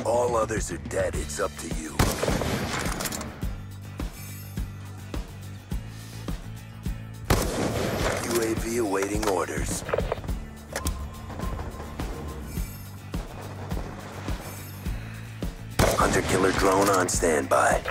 All others are dead, it's up to you. UAV awaiting orders. Hunter-killer drone on standby.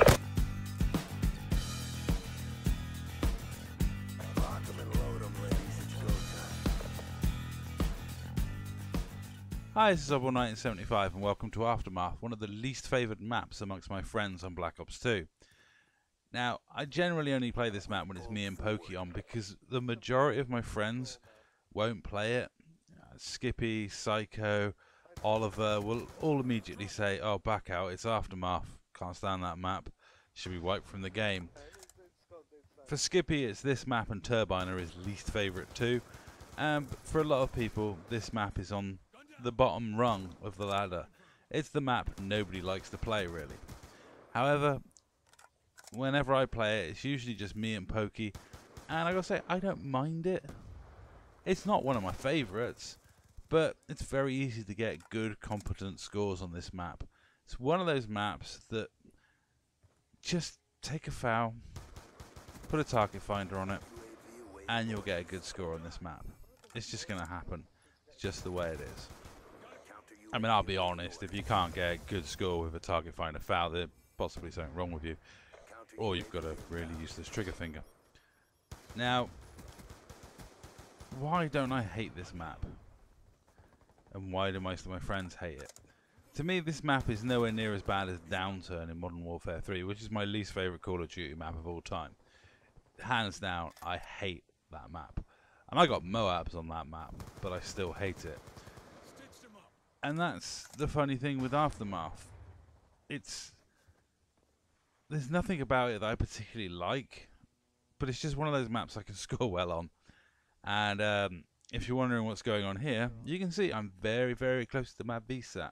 Hi, this is Obo1975 and welcome to Aftermath, one of the least favoured maps amongst my friends on Black Ops 2. Now, I generally only play this map when it's me and Pokey on because the majority of my friends won't play it. Skippy, Psycho, Oliver will all immediately say, oh, back out, it's Aftermath, can't stand that map, should be wiped from the game. For Skippy, it's this map and Turbine are his least favourite too. But for a lot of people, this map is on the bottom rung of the ladder. It's the map nobody likes to play, really. However, whenever I play it, it's usually just me and Pokey, and I gotta say, I don't mind it. It's not one of my favourites, but it's very easy to get good, competent scores on this map. It's one of those maps that just take a foul, put a target finder on it, and you'll get a good score on this map. It's just gonna happen. It's just the way it is. I mean, I'll be honest, if you can't get a good score with a target finder foul, there's possibly something wrong with you. Or you've got a really useless trigger finger. Now, why don't I hate this map? And why do most of my friends hate it? To me, this map is nowhere near as bad as Downturn in Modern Warfare 3, which is my least favourite Call of Duty map of all time. Hands down, I hate that map. And I got Moabs on that map, but I still hate it. And that's the funny thing with Aftermath. There's nothing about it that I particularly like, but it's just one of those maps I can score well on. And if you're wondering what's going on here, you can see I'm very, very close to my VSAT.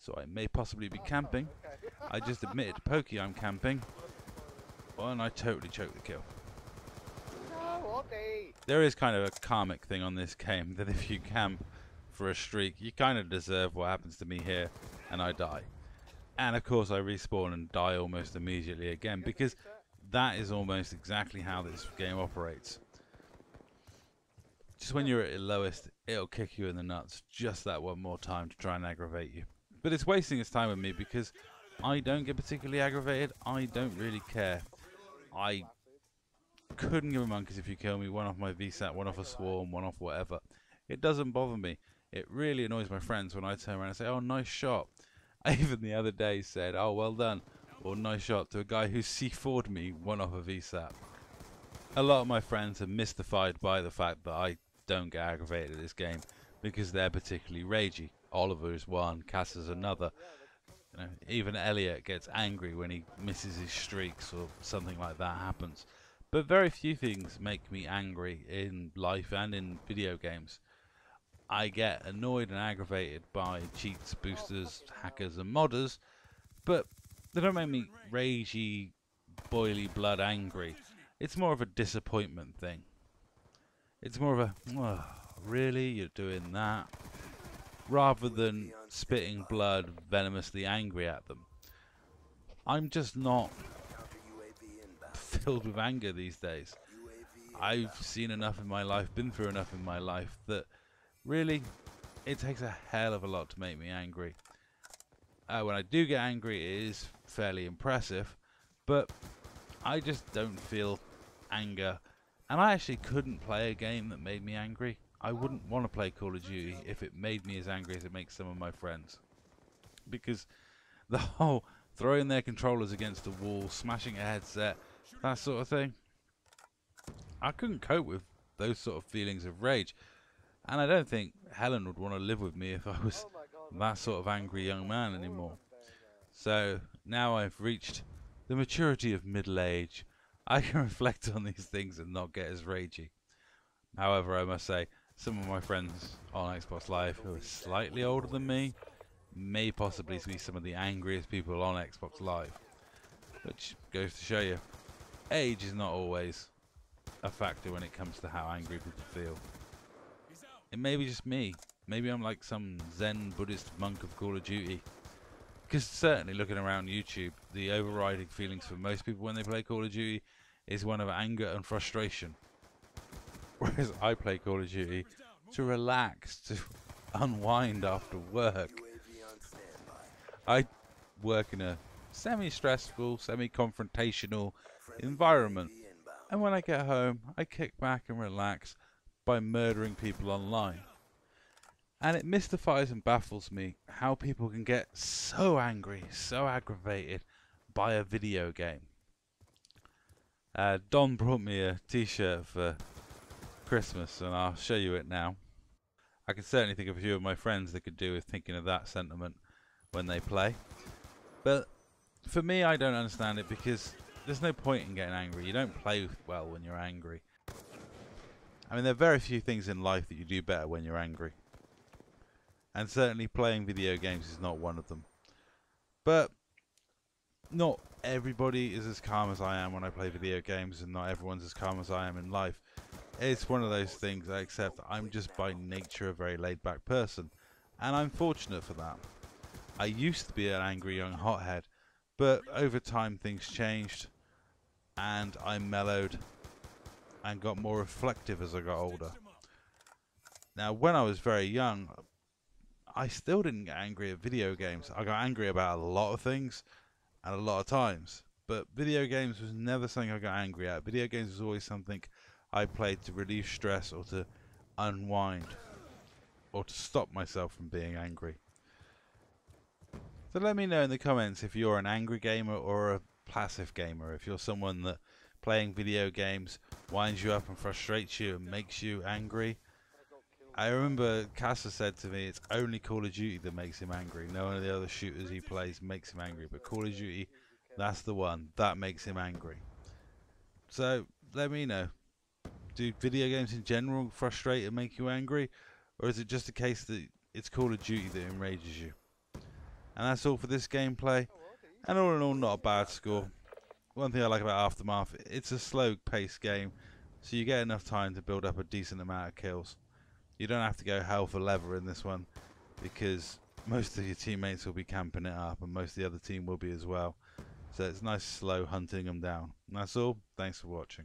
So I may possibly be camping. I just admitted to Pokey I'm camping. And I totally choked the kill. There is kind of a karmic thing on this game that if you camp for a streak, you kind of deserve what happens to me here, and I die. And of course I respawn and die almost immediately again, because that is almost exactly how this game operates. Just when you're at your lowest, it'll kick you in the nuts just that one more time to try and aggravate you. But it's wasting its time with me because I don't get particularly aggravated. I don't really care. I couldn't give a monkeys if you kill me, one off my VSAT, one off a swarm, one off whatever. It doesn't bother me. It really annoys my friends when I turn around and say, oh, nice shot. I even the other day said, oh, well done, or nice shot to a guy who C4'd me one off a VSAT. A lot of my friends are mystified by the fact that I don't get aggravated at this game because they're particularly ragey. Oliver is one, Cass is another. You know, even Elliot gets angry when he misses his streaks or something like that happens. But very few things make me angry in life and in video games. I get annoyed and aggravated by cheats, boosters, hackers and modders, but they don't make me ragey, boily blood angry. It's more of a disappointment thing. It's more of a, oh, really, you're doing that? Rather than spitting blood, venomously angry at them. I'm just not filled with anger these days. I've seen enough in my life, been through enough in my life that really, it takes a hell of a lot to make me angry. When I do get angry, it is fairly impressive, but I just don't feel anger. And I actually couldn't play a game that made me angry. I wouldn't want to play Call of Duty if it made me as angry as it makes some of my friends. Because the whole throwing their controllers against the wall, smashing a headset, that sort of thing, I couldn't cope with those sort of feelings of rage. And I don't think Helen would want to live with me if I was that sort of angry young man anymore. So now I've reached the maturity of middle age, I can reflect on these things and not get as ragey. However, I must say, some of my friends on Xbox Live who are slightly older than me may possibly be some of the angriest people on Xbox Live. Which goes to show you, age is not always a factor when it comes to how angry people feel. It may be just me. Maybe I'm like some Zen Buddhist monk of Call of Duty. Because certainly looking around YouTube, the overriding feelings for most people when they play Call of Duty is one of anger and frustration. Whereas I play Call of Duty to relax, to unwind after work. I work in a semi-stressful, semi-confrontational environment. And when I get home, I kick back and relax by murdering people online. And it mystifies and baffles me how people can get so angry, so aggravated by a video game. Don brought me a t-shirt for Christmas, and I'll show you it now. I can certainly think of a few of my friends that could do with thinking of that sentiment when they play. But for me, I don't understand it, because there's no point in getting angry. You don't play well when you're angry. I mean, there are very few things in life that you do better when you're angry. And certainly playing video games is not one of them. But not everybody is as calm as I am when I play video games, and not everyone's as calm as I am in life. It's one of those things I accept. I'm just by nature a very laid back person, and I'm fortunate for that. I used to be an angry young hothead, but over time things changed, and I mellowed and got more reflective as I got older. Now, when I was very young, I still didn't get angry at video games. I got angry about a lot of things and a lot of times, but video games was never something I got angry at. Video games was always something I played to relieve stress, or to unwind, or to stop myself from being angry. So let me know in the comments if you're an angry gamer or a passive gamer, if you're someone that playing video games winds you up and frustrates you and makes you angry. I remember Casa said to me it's only Call of Duty that makes him angry. No one of the other shooters he plays makes him angry, but Call of Duty, that's the one that makes him angry. So let me know. Do video games in general frustrate and make you angry, or is it just a case that it's Call of Duty that enrages you? And that's all for this gameplay, and all in all, not a bad score. One thing I like about Aftermath, it's a slow paced game, so you get enough time to build up a decent amount of kills. You don't have to go hell for leather in this one, because most of your teammates will be camping it up, and most of the other team will be as well. So it's nice slow hunting them down. And that's all. Thanks for watching.